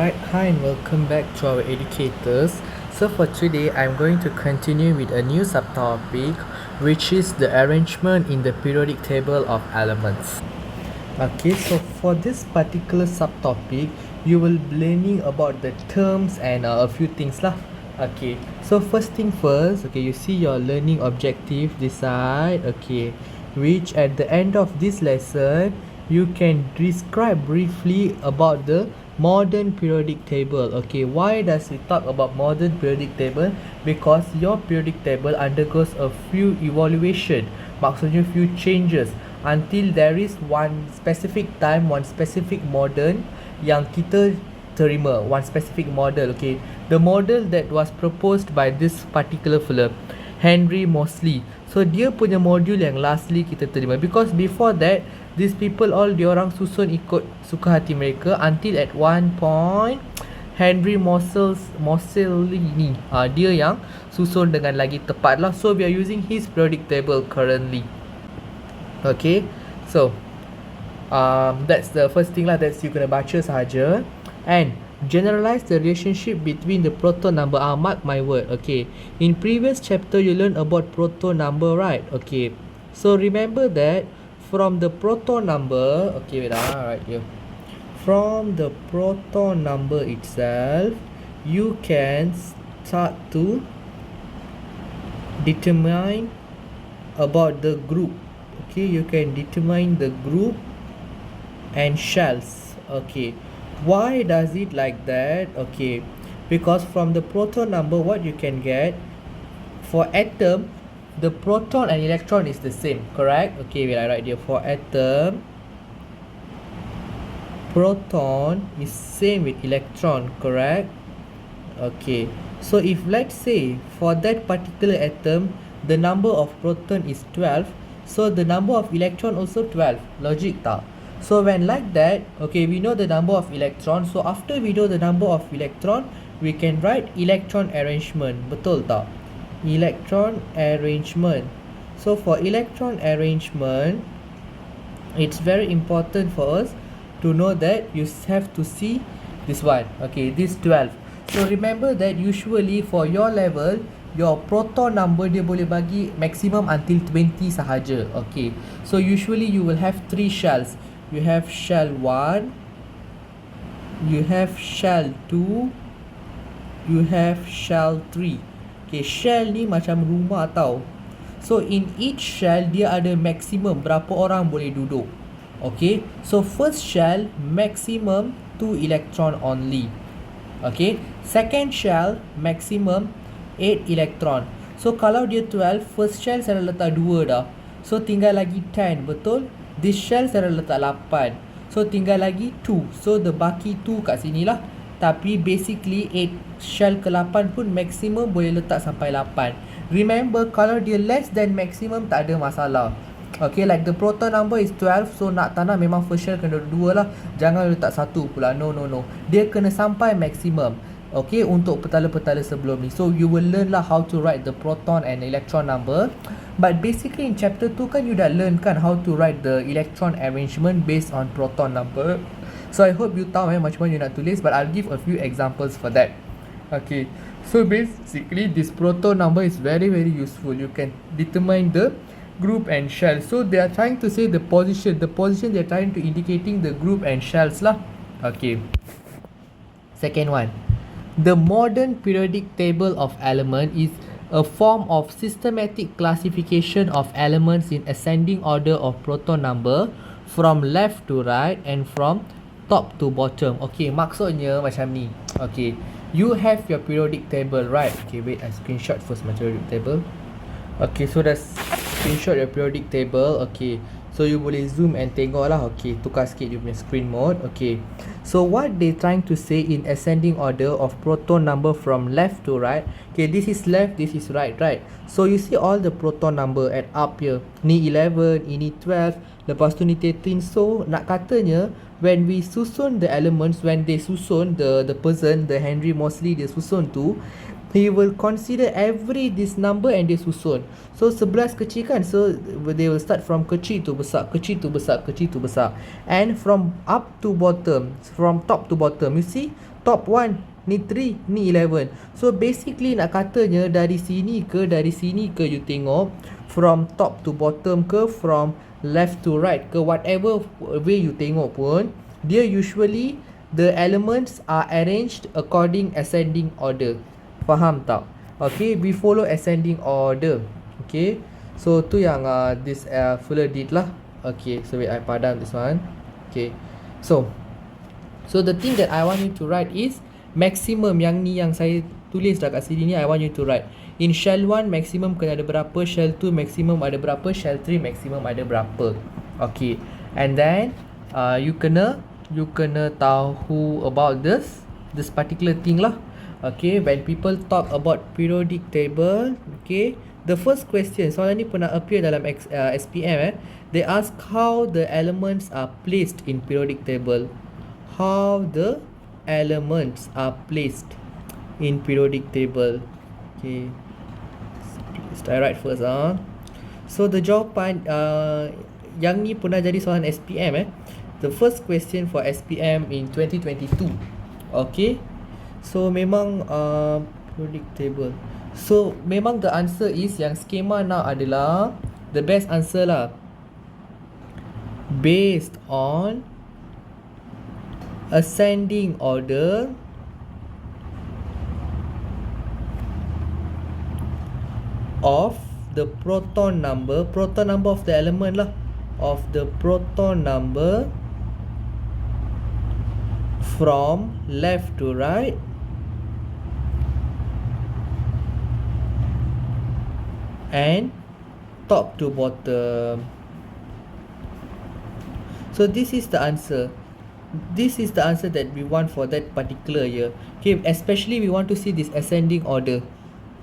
Alright, hi and welcome back to our educators. So for today, I'm going to continue with a new subtopic, which is the arrangement in the periodic table of elements. Okay, so for this particular subtopic, you will be learning about the terms and a few things lah. Okay, so first thing first, okay, you see your learning objective this side, okay, which at the end of this lesson, you can describe briefly about the modern periodic table. Okay, why does it talk about modern periodic table? Because your periodic table undergoes a few evaluation, maksudnya few changes, until there is one specific time, one specific modern yang kita terima, one specific model. Okay, the model that was proposed by this particular fellow, Henry Moseley. So dia punya modul yang lastly kita terima, because before that these people all diorang susun ikut suka hati mereka until at one point Henry Moseley ni dia yang susun dengan lagi tepat lah. So we are using his periodic table currently. Okay, so that's the first thing lah, that's you kena baca sahaja. And generalize the relationship between the proton number. Mark my word. Okay, in previous chapter you learned about proton number, right? Okay, so remember that from the proton number, okay, wait, right here, from the proton number itself, you can start to determine about the group. Okay, you can determine the group and shells. Okay, why does it like that? Okay, because from the proton number, what you can get for atom, the proton and electron is the same, correct? Okay, wait, I write here, for atom, proton is same with electron, correct? Okay, so if let's say for that particular atom the number of proton is 12, so the number of electron also 12, logic tak? So when like that, okay, we know the number of electron, so after we know the number of electron, we can write electron arrangement, betul tak? Electron arrangement. So for electron arrangement, it's very important for us to know that you have to see this one, okay, this 12. So remember that usually for your level, your proton number dia boleh bagi maximum until 20 sahaja. Okay, so usually you will have 3 shells. You have shell 1, you have shell 2, you have shell 3. Okay, shell ni macam rumah tau. So in each shell dia ada maximum berapa orang boleh duduk. Okay, so first shell maximum 2 electron only. Okay, second shell maximum 8 electron. So kalau dia 12, first shell saya dah letak 2 dah, so tinggal lagi 10, betul? This shell saya dah letak 8, so tinggal lagi 2, so the baki 2 kat sini lah. Tapi basically 8 shell ke 8 pun maximum boleh letak sampai 8. Remember, kalau dia less than maximum tak ada masalah. Okay, like the proton number is 12, so nak tak nak memang first shell kena 2 lah, jangan letak 1 pula. No, dia kena sampai maximum. Okay, untuk petala-petala sebelum ni. So you will learn lah how to write the proton and electron number. But basically in chapter 2 kan you dah learn kan how to write the electron arrangement based on proton number. So I hope you tahu macam mana you nak tulis, but I'll give a few examples for that. Okay, so basically this proton number is very useful. You can determine the group and shell. So they are trying to say the position they are trying to indicating the group and shells lah. Okay, second one, the modern periodic table of element is a form of systematic classification of elements in ascending order of proton number from left to right and from top to bottom. Okay, maksudnya macam ni. Okay, you have your periodic table, right? Okay, wait, I screenshot first my periodic table. Okay, so dah screenshot your periodic table. Okay, so you boleh zoom and tengok lah. Okay, tukar sikit you punya screen mode. Okay, so what they trying to say in ascending order of proton number from left to right. Okay, this is left, this is right, right? So you see all the proton number at up here. Ni 11, ini 12, lepas tu ni 13. So nak katanya when we susun the elements, when they susun the person, the Henry Moseley dia susun tu, he will consider every this number and dia susun. So 11 kecil kan, so they will start from kecil to besar, kecil to besar, kecil to besar, and from up to bottom, from top to bottom. You see top 1 ni 3, ni 11. So basically nak katanya dari sini ke you tengok, from top to bottom ke, from left to right ke, whatever way you tengok pun, dia usually the elements are arranged according ascending order. Faham tak? Okay, we follow ascending order. Okay, so tu yang this Fuller did lah. Okay, so wait, I padam this one. Okay, so the thing that I want you to write is maximum. Yang ni yang saya tulis dah kat sini ni, I want you to write. In shell 1 maximum kena ada berapa, shell 2 maximum ada berapa, shell 3 maximum ada berapa. Okay, and then you kena tahu about this particular thing lah. Okay, when people talk about periodic table, okay, the first question, soalan ni pernah appear dalam SPM they ask how the elements are placed in periodic table. How the elements are placed in periodic table. Okay, I write first. So the jawapan yang ni pernah jadi soalan SPM the first question for SPM in 2022. Okay, so memang periodic table. So memang the answer is yang skema nak adalah the best answer lah, based on ascending order of the proton number of the element lah, of the proton number from left to right and top to bottom. So this is the answer. This is the answer that we want for that particular year. Okay, especially we want to see this ascending order.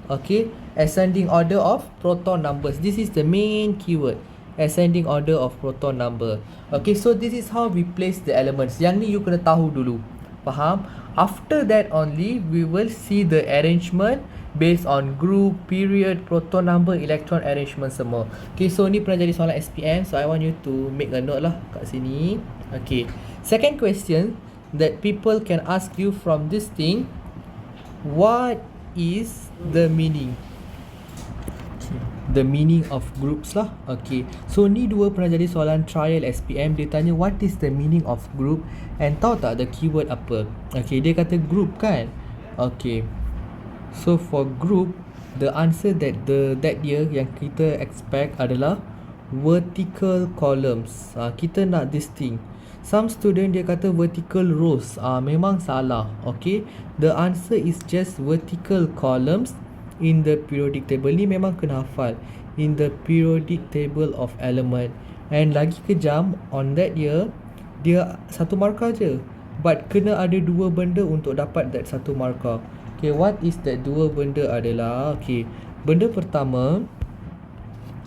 Okay, ascending order of proton numbers. This is the main keyword, ascending order of proton number. Okay, so this is how we place the elements. Yang ni you kena tahu dulu. Faham? After that only we will see the arrangement based on group, period, proton number, electron arrangement semua. Okay, so ni pernah jadi soalan SPM, so I want you to make a note lah kat sini. Okay, second question that people can ask you from this thing, what is the meaning? The meaning of groups lah. Okay, so ni dua pernah jadi soalan trial SPM. Dia tanya what is the meaning of group, and tahu tak the keyword apa? Okay, dia kata group kan. Okay, so for group, the answer that year yang kita expect adalah vertical columns. Kita nak this thing. Some student dia kata vertical rows. Memang salah. Okay, the answer is just vertical columns in the periodic table. Ni memang kena hafal, in the periodic table of element. And lagi kejam, on that year dia satu markah je, but kena ada dua benda untuk dapat that satu markah. Okay, what is that dua benda adalah, okay, benda pertama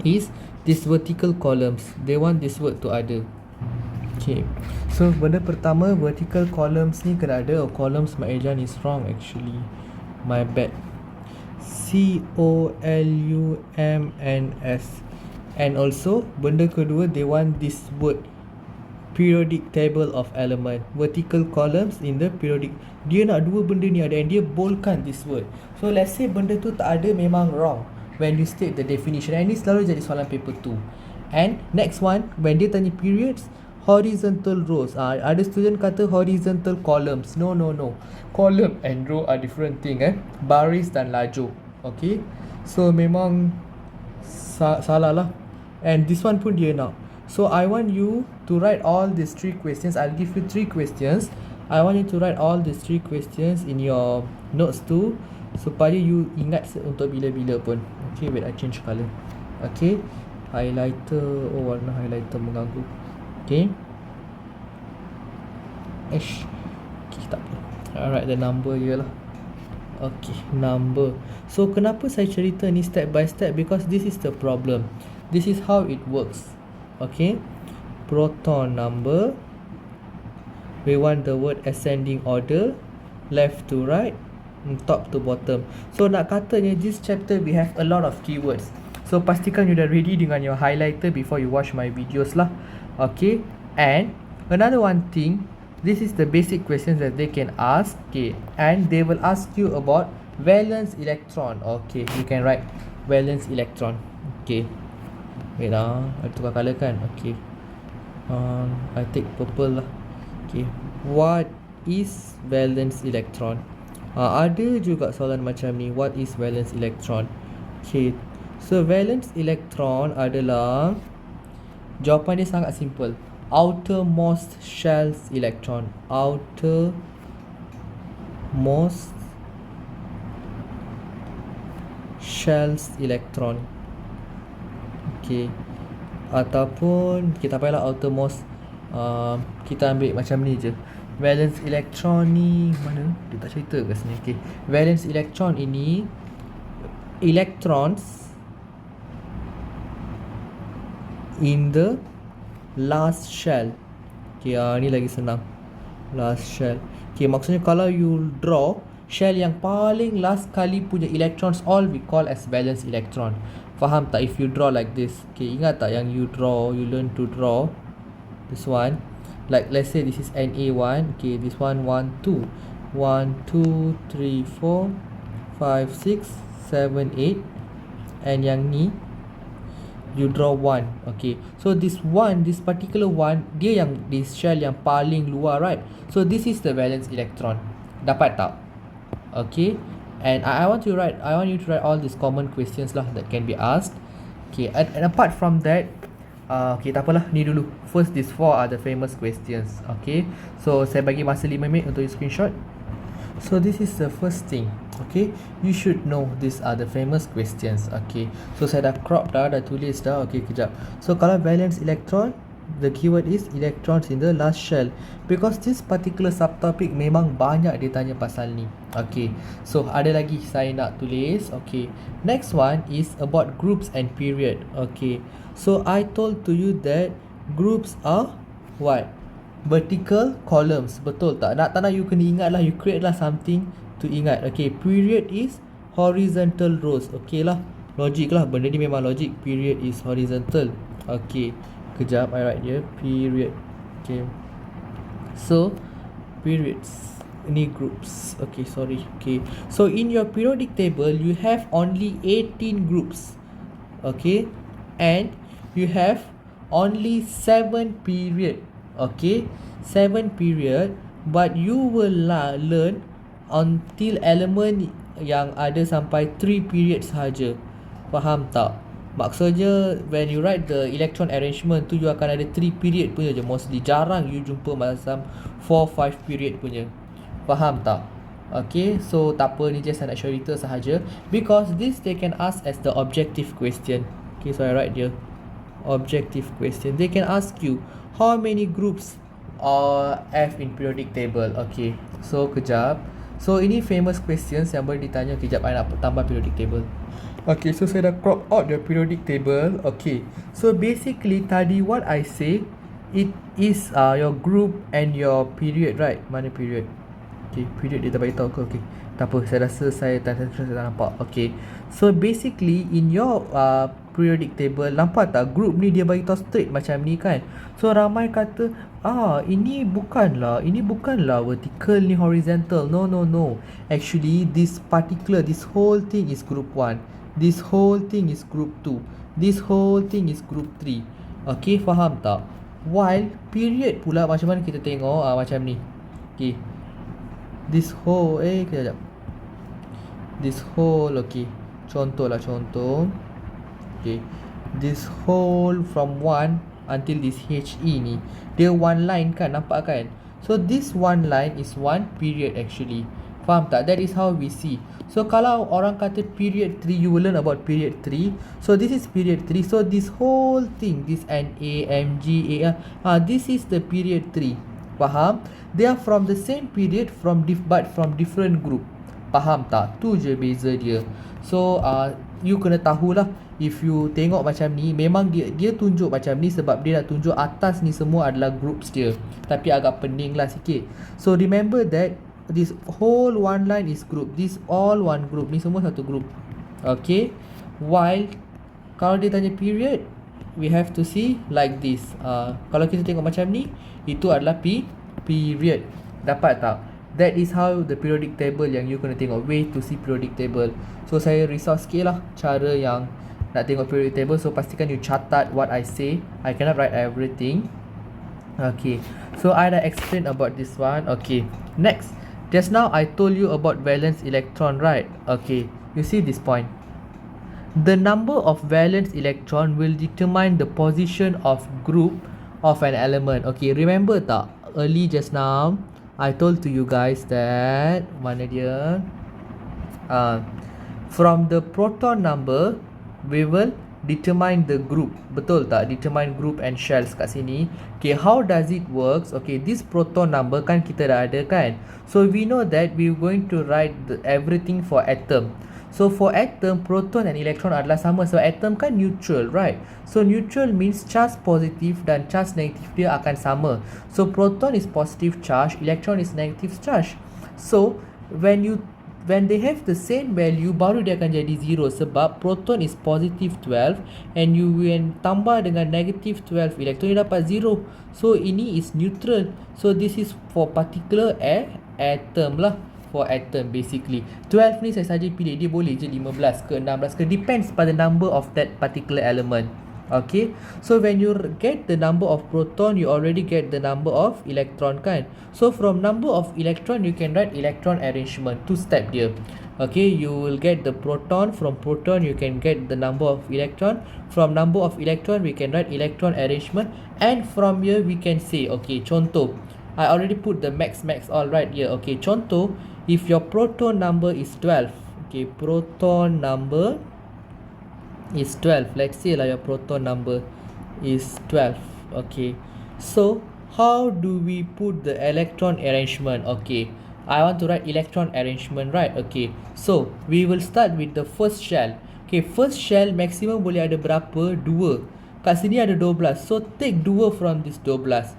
is this vertical columns. They want this word to ada. Okay, so benda pertama vertical columns ni kena ada. Columns Mak Ejan is wrong actually, my bad. COLUMNS. And also benda kedua, they want this word periodic table of element, vertical columns in the periodic. Dia nak dua benda ni ada, and dia boldkan this word. So let's say benda tu tak ada, memang wrong when you state the definition. And ni selalu jadi soalan paper 2. And next one, when dia tanya periods, horizontal rows. Ada student kata horizontal columns. No. Column and row are different thing. Baris dan lajur. Okay, so memang salah lah. And this one pun dia nak. So I want you to write all these 3 questions. I'll give you 3 questions. I want you to write all these 3 questions in your notes too, supaya you ingat untuk bila-bila pun. Okay, wait, I change colour. Okay, highlighter. Oh, warna highlighter mengganggu. Okay, okay, tak apa. I'll write the number here lah. Okay, number. So kenapa saya cerita ni step by step? Because this is the problem. This is how it works. Okay, proton number, we want the word ascending order, left to right, top to bottom. So nak katanya this chapter we have a lot of keywords. So pastikan you dah ready dengan your highlighter before you watch my videos lah. Okay, and another one thing, This is the basic questions that they can ask. Okay, and they will ask you about valence electron. Okay, you can write valence electron. Okay, wait lah, I tukar colour kan. Okay, I take purple lah. Okay, what is valence electron? Ada juga soalan macam ni, what is valence electron? Okay, so valence electron adalah, jawapan dia sangat simple, outermost shells electron. Outermost shells electron. Okay, ataupun kita payahlah outermost, kita ambil macam ni je. Valence electron ni mana? Dia tak cerita kat sini. Okay, valence electron ini electrons in the last shell. Okay, ni lagi senang. Last shell. Okay, maksudnya kalau you draw shell yang paling last kali punya electrons, all we call as valence electron. Faham tak? If you draw like this. Okay, ingat tak yang you learn to draw this one. Like let's say this is Na1. Okay, this one 1, 2. 1, 2, 3, 4, 5, 6, 7, 8. And yang ni you draw 1. Okay, so this particular one, dia yang this shell yang paling luar, right? So this is the valence electron. Dapat tak? Okay, and I want you to write all these common questions lah that can be asked. Okay, and apart from that, okay, tak apalah, ni dulu. First, these 4 are the famous questions. Okay, so saya bagi masa 5 minit untuk you screenshot. So this is the first thing. Okay, you should know these are the famous questions. Okay, so saya dah crop dah tulis dah. Okay, kejap. So kalau valence electron, the keyword is electrons in the last shell, because this particular subtopic memang banyak dia tanya pasal ni. Okay, so ada lagi saya nak tulis. Okay, next one is about groups and period. Okay, so I told to you that groups are what? Vertical columns. Betul tak? Tak nak you kena ingat lah, you create lah something to ingat. Okay, period is horizontal rows. Okay lah, logik lah, benda ni memang logik. Period is horizontal. Okay, kejap I write here, period. Okay, so periods, ini groups. Okay, sorry. Okay, so in your periodic table you have only 18 groups. Okay, and you have only 7 period. Okay, 7 period, but you will learn until element yang ada sampai 3 period sahaja. Faham tak? Maksudnya when you write the electron arrangement tu, you akan ada 3 period punya je mostly. Jarang you jumpa macam 4-5 period punya. Faham tak? Okay, so tak apa, ni just nak cerita sahaja, because this they can ask as the objective question. Okay, so I write here objective question. They can ask you how many groups are F in periodic table. Okay, so kejap. So ini famous questions yang boleh ditanya. Kejap I nak tambah periodic table. Okay, so saya dah crop out the periodic table. Okay, so basically tadi what I say, it is your group and your period, right? Mana period? Okay, period dia tak bagi tahu ke? Okay, tak apa, saya rasa saya tak nampak. Okay, so basically in your periodic table, nampak tak group ni dia bagi tahu straight macam ni kan? So ramai kata, ini bukanlah vertical ni horizontal. No. Actually this whole thing is group 1. This whole thing is group 2. This whole thing is group 3. Okay, faham tak? While period pula macam mana kita tengok macam ni. Okay, this whole kejap. This whole, okay, contoh. Okay, this whole from 1 until this HE ni, dia one line kan, nampak kan? So this one line is one period actually. Faham tak? That is how we see. So kalau orang kata period 3, you will learn about period 3. So this is period 3. So this whole thing, this NA, MG, AR, this is the period 3. Faham? They are from the same period but from different group. Faham tak? Tu je beza dia. So you kena tahulah, if you tengok macam ni, memang dia tunjuk macam ni sebab dia nak tunjuk atas ni semua adalah groups dia. Tapi agak pening lah sikit. So remember that this whole one line is group. This all one group. Ni semua satu group. Okay. While kalau dia tanya period, we have to see like this. Kalau kita tengok macam ni, itu adalah Period. Dapat tak? That is how the periodic table yang you kena tengok. Way to see periodic table. So saya resource sikit lah cara yang nak tengok periodic table. So pastikan you catat what I say. I cannot write everything. Okay, so I dah explain about this one. Okay, next, just now I told you about valence electron, right? Okay, you see this point. The number of valence electron will determine the position of group of an element. Okay, remember tak? Early just now I told to you guys that mana dia? From the proton number we will determine the group. Betul tak? Determine group and shells kat sini. Okay, how does it works? Okay, this proton number kan kita dah ada kan? So we know that we're going to write everything for atom. So for atom, proton and electron adalah sama. So atom kan neutral, right? So neutral means charge positive dan charge negative dia akan sama. So proton is positive charge, electron is negative charge. So when they have the same value, baru dia akan jadi 0 sebab proton is positive 12 and you when tambah dengan negative 12 electron, you dapat 0. So ini is neutral. So this is for particular atom lah. For atom basically 12 ni saya saja pilih, dia boleh je 15 ke 16 ke, depends pada number of that particular element. Okay, so when you get the number of proton, you already get the number of electron kan. So from number of electron you can write electron arrangement, two step dia. Okay, you will get the proton, from proton you can get the number of electron, from number of electron we can write electron arrangement, and from here we can say, okay, contoh I already put the max all right here. Okay, contoh, if your proton number is 12, okay, proton number is 12, let's say lah your proton number is 12. Okay, so how do we put the electron arrangement? Okay, I want to write electron arrangement, right? Okay, so we will start with the first shell. Okay, first shell maximum boleh ada berapa? 2. Kat sini ada 12, so take 2 from this 12.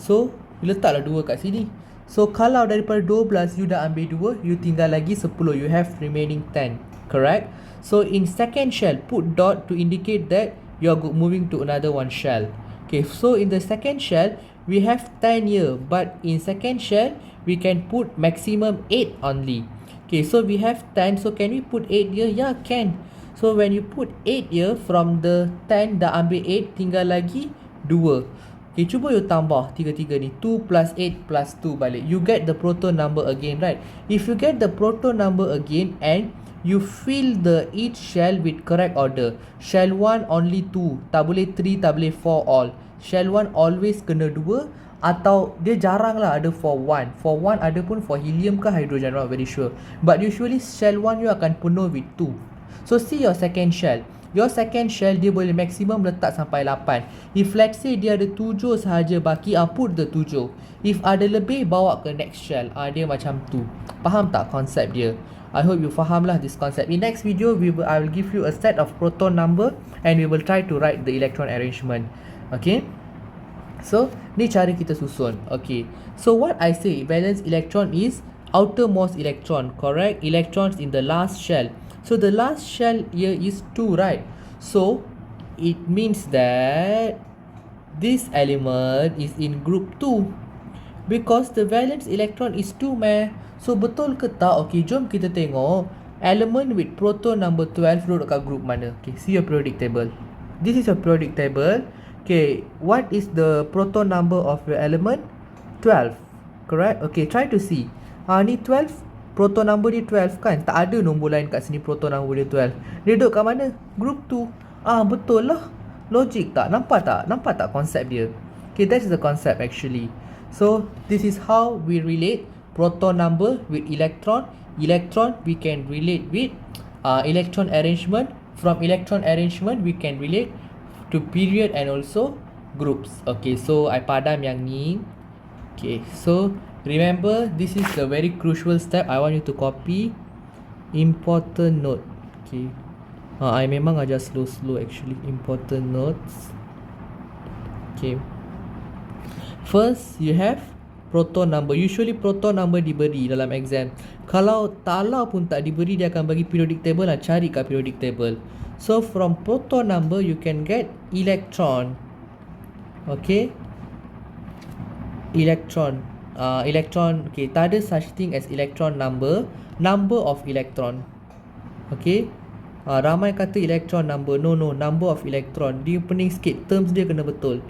So letaklah 2 kat sini. So kalau daripada 12 you dah ambil 2, you tinggal lagi 10, you have remaining 10, correct? So in second shell, put dot to indicate that you are moving to another one shell. Okay, so in the second shell we have 10 here, but in second shell we can put maximum 8 only. Okay, so we have 10, so can we put 8 here? Yeah, can. So when you put 8 here, from the 10 dah ambil 8, tinggal lagi 2. Okay, cuba you tambah 3 ni, 2 plus 8 plus 2 balik, you get the proton number again, right? If you get the proton number again and you fill the each shell with correct order, shell 1 only 2, tak boleh 3, tak boleh 4 all. Shell 1 always kena 2, atau dia jarang lah ada for 1. For 1 ada pun for helium ke hydrogen, not very sure. But usually shell 1 you akan penuh with 2. So see your second shell. Your second shell dia boleh maksimum letak sampai 8. If let's say dia ada 7 sahaja baki, put the 7. If ada lebih, bawa ke next shell. Dia macam tu. Faham tak konsep dia? I hope you faham lah this concept. In next video, I will give you a set of proton number and we will try to write the electron arrangement. Okay? So, ni cara kita susun. Okay. So, what I say, valence electron is outermost electron, correct? Electrons in the last shell. So the last shell here is 2, right? So it means that this element is in group 2 because the valence electron is 2 meh. So betul ke tak? Okay, jom kita tengok element with proton number 12 duduk kat group mana. Okay, see your periodic table. This is your periodic table. Okay, what is the proton number of your element? 12, correct? Okay, try to see. Ni 12, proton number dia 12 kan? Tak ada nombor lain kat sini proton number dia 12. Dia duduk kat mana? Group 2. Betul lah. Logik tak? Nampak tak? Nampak tak konsep dia? Okay, that is the concept actually. So, this is how we relate proton number with electron. Electron we can relate with electron arrangement. From electron arrangement we can relate to period and also groups. Okay, so I padam yang ni. Okay, so remember, this is the very crucial step. I want you to copy. Important note. Okay. I memang ajar slow actually. Important notes. Okay. First, you have proton number. Usually proton number diberi dalam exam. Kalau pun tak diberi, dia akan bagi periodic table lah. Cari kat periodic table. So from proton number you can get electron. Okay. Electron. electron. Okay, tak ada such thing as electron number of electron. Okay, ramai kata electron number. No, number of electron. Dia pening sikit, terms dia kena betul.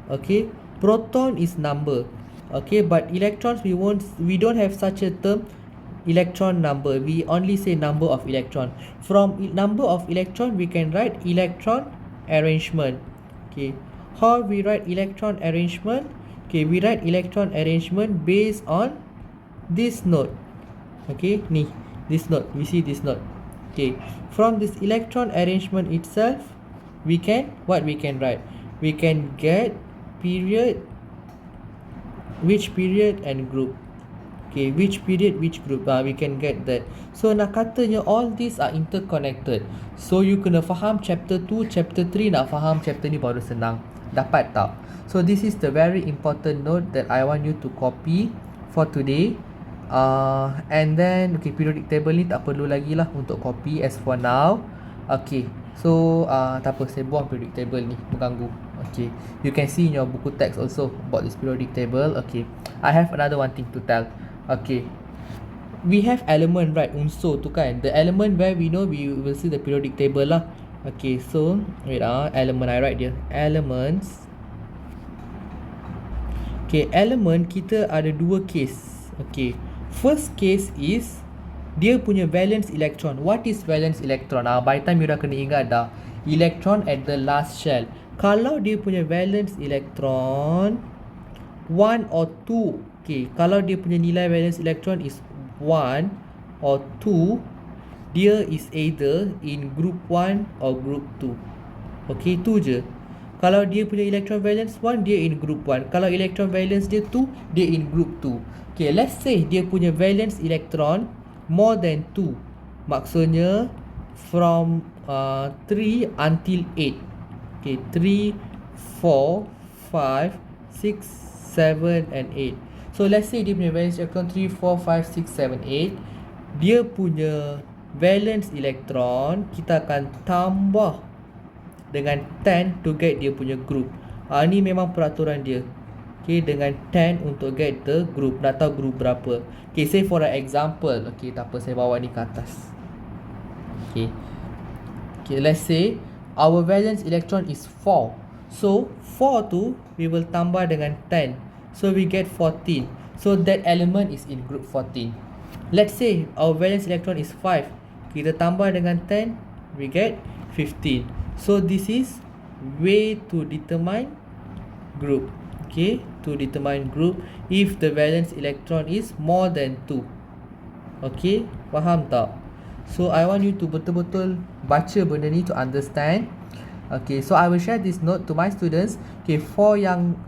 Okay, proton is number. Okay, but electrons we don't have such a term electron number. We only say number of electron. From number of electron we can write electron arrangement. Okay, how we write electron arrangement? Okay, we write electron arrangement based on this node. Okay, ni this node, we see this node. Okay, from this electron arrangement itself we can write, we can get period, which period and group. Okay, which period, which group, we can get that. So nak katanya all these are interconnected. So you kena faham chapter 2, chapter 3, nak faham chapter ni baru senang. Dapat tak? So this is the very important note that I want you to copy for today. And then okay, periodic table ni tak perlu lagi lah untuk copy as for now. Okay, so tak apa, saya buang periodic table ni, mengganggu. Okay, you can see in your buku text also about this periodic table. Okay, I have another one thing to tell. Okay, we have element, right? Unsur tu kan, the element where we know we will see the periodic table lah. Okay, so wait, element, I write dia elements. Okay, element kita ada dua case. Okay, first case is dia punya valence electron. What is valence electron? By time you dah kena ingat dah, electron at the last shell. Kalau dia punya valence electron 1 or 2, okay, kalau dia punya nilai valence electron is 1 or 2, dia is either in group 1 or group 2. Okay, tu je. Kalau dia punya electron valence 1, dia in group 1. Kalau electron valence dia 2, dia in group 2. Okay, let's say dia punya valence electron more than 2. Maksudnya from 3 until 8. Okay, 3, 4, 5, 6, 7 and 8. So let's say dia punya valence electron 3, 4, 5, 6, 7, 8. Dia punya valence electron kita akan tambah dengan 10 to get dia punya group. Ni memang peraturan dia. Okay, dengan 10 untuk get the group. Nak tahu group berapa. Okay, say for an example. Okay, tak apa, saya bawa ni ke atas. Okay, let's say our valence electron is 4. So 4 tu we will tambah dengan 10. So we get 14. So that element is in group 14. Let's say our valence electron is 5. Kita tambah dengan 10, we get 15. So this is way to determine group. Okay, to determine group if the valence electron is more than 2. Okay, faham tak? So I want you to betul-betul baca benda ni to understand. Okay, so I will share this note to my students. Okay,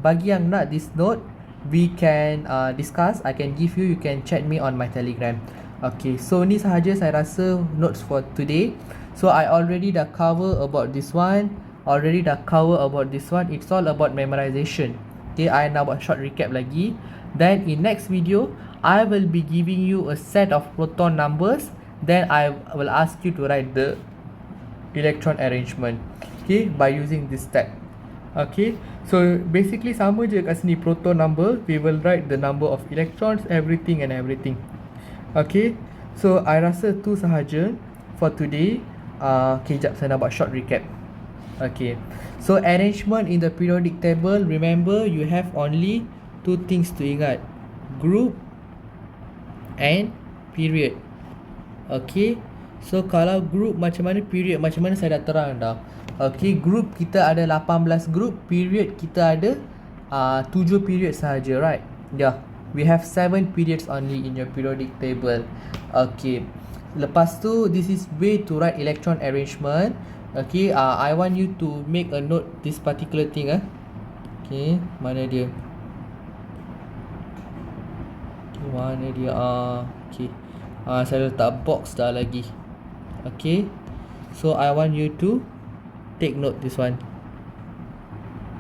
bagi yang nak this note, we can discuss. I can give you can chat me on my Telegram. Okay, so ni sahaja saya rasa notes for today. So I already dah cover about this one. It's all about memorization. Okay, I nak buat short recap lagi. Then in next video, I will be giving you a set of proton numbers. Then I will ask you to write the electron arrangement. Okay, by using this step. Okay, so basically sama je kat sini proton number. We will write the number of electrons, everything. Okay, so I rasa tu sahaja for today. Okay, jap saya nak buat short recap. Okay, so arrangement in the periodic table, remember you have only two things to ingat, group and period. Okay, so kalau group macam mana, period macam mana, saya dah terang dah. Okay, group kita ada 18 group, period kita ada 7 period sahaja, right? Yeah, we have 7 periods only in your periodic table. Okay, lepas tu this is way to write electron arrangement. Okay, I want you to make a note this particular thing. Okay, mana dia? Okay, saya letak box dah lagi. Okay, so I want you to take note this one.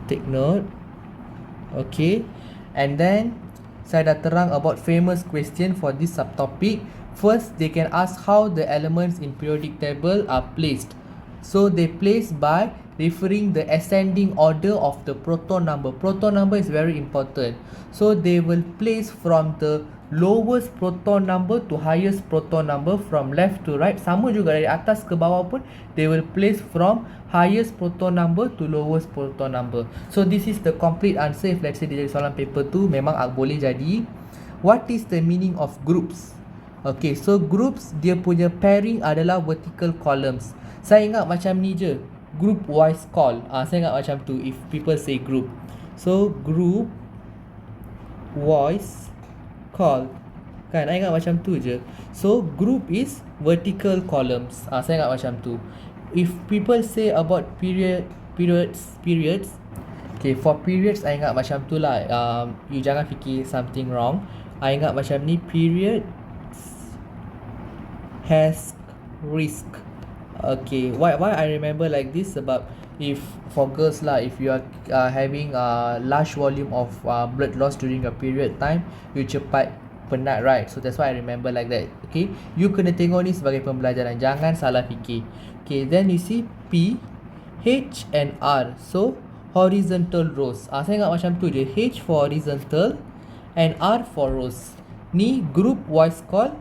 Take note. Okay, and then saya dah terang about famous question for this subtopic. First, they can ask how the elements in periodic table are placed. So they place by referring the ascending order of the proton number. Proton number is very important. So they will place from the lowest proton number to highest proton number from left to right. Sama juga dari atas ke bawah pun they will place from highest proton number to lowest proton number. So this is the complete answer. If let's say dia jadi soalan paper 2, memang boleh jadi. What is the meaning of groups? Okay, so groups dia punya pairing adalah vertical columns. Saya ingat macam ni je, group wise call. Saya ingat macam tu if people say group. So group wise call, kan? I ingat macam tu je. So group is vertical columns. Saya ingat macam tu. If people say about periods. Okay, for periods I ingat macam tu lah. You jangan fikir something wrong. I ingat macam ni, period has risk. Okay, why I remember like this? Sebab if for girls lah, if you are having a large volume of blood loss during your period time, you cepat penat, right? So that's why I remember like that. Okay, you kena tengok ni sebagai pembelajaran, jangan salah fikir. Okay, then you see P, H and R. So horizontal rows. Saya ingat macam tu je. H for horizontal and R for rows. Ni group wise call,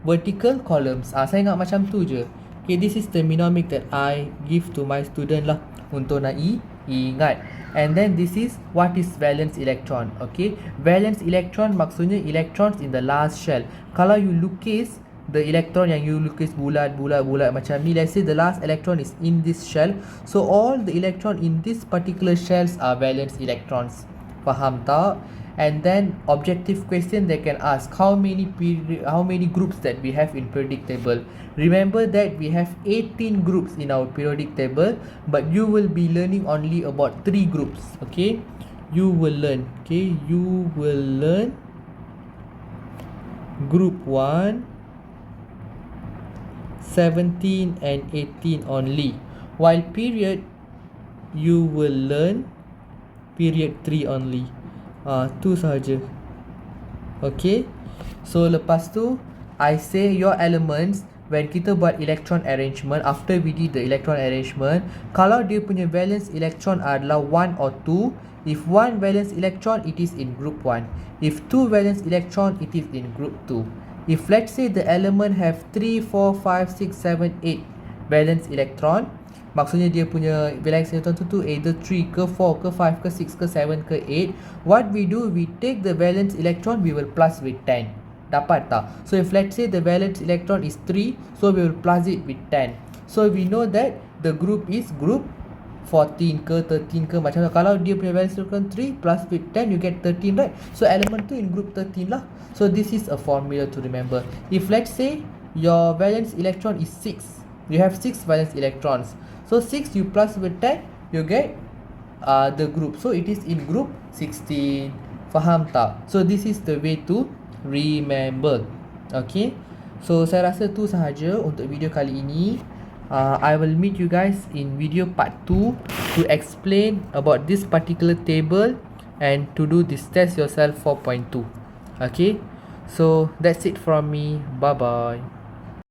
vertical columns. Saya ingat macam tu je. Okay, this is the mnemonic that I give to my student lah untuk nak ingat. And then this is what is valence electron. Okay, valence electron maksudnya electrons in the last shell. Kalau you lukis the electron yang you lukis bulat macam ni, let's say the last electron is in this shell, so all the electron in this particular shells are valence electrons. Faham tak? And then objective question they can ask, how many groups that we have in periodic table. Remember that we have 18 groups in our periodic table, but you will be learning only about 3 groups. Okay, you will learn group 1, 17 and 18 only, while period you will learn period 3 only. Tu sahaja. Okay, so lepas tu I say your elements, when kita buat electron arrangement, after we did the electron arrangement, kalau dia punya valence electron adalah 1 or 2, if 1 valence electron, it is in group 1. If 2 valence electron, it is in group 2. If let's say the element have 3, 4, 5, 6, 7, 8 valence electron, maksudnya dia punya valence electron tu either 3 ke 4 ke 5 ke 6 ke 7 ke 8. What we do, we take the valence electron, we will plus with 10. Dapat tak? So if let's say the valence electron is 3, so we will plus it with 10. So we know that the group is group 14 ke 13 ke macam tu. Kalau dia punya valence electron 3 plus with 10, you get 13, right? So element tu in group 13 lah. So this is a formula to remember. If let's say your valence electron is 6, you have 6 valence electrons, so 6 you plus with 10, you get the group. So it is in group 16. Faham tak? So this is the way to remember. Okay, so saya rasa tu sahaja untuk video kali ini. I will meet you guys in video part 2 to explain about this particular table and to do this test yourself 4.2. Okay, so that's it from me. Bye bye.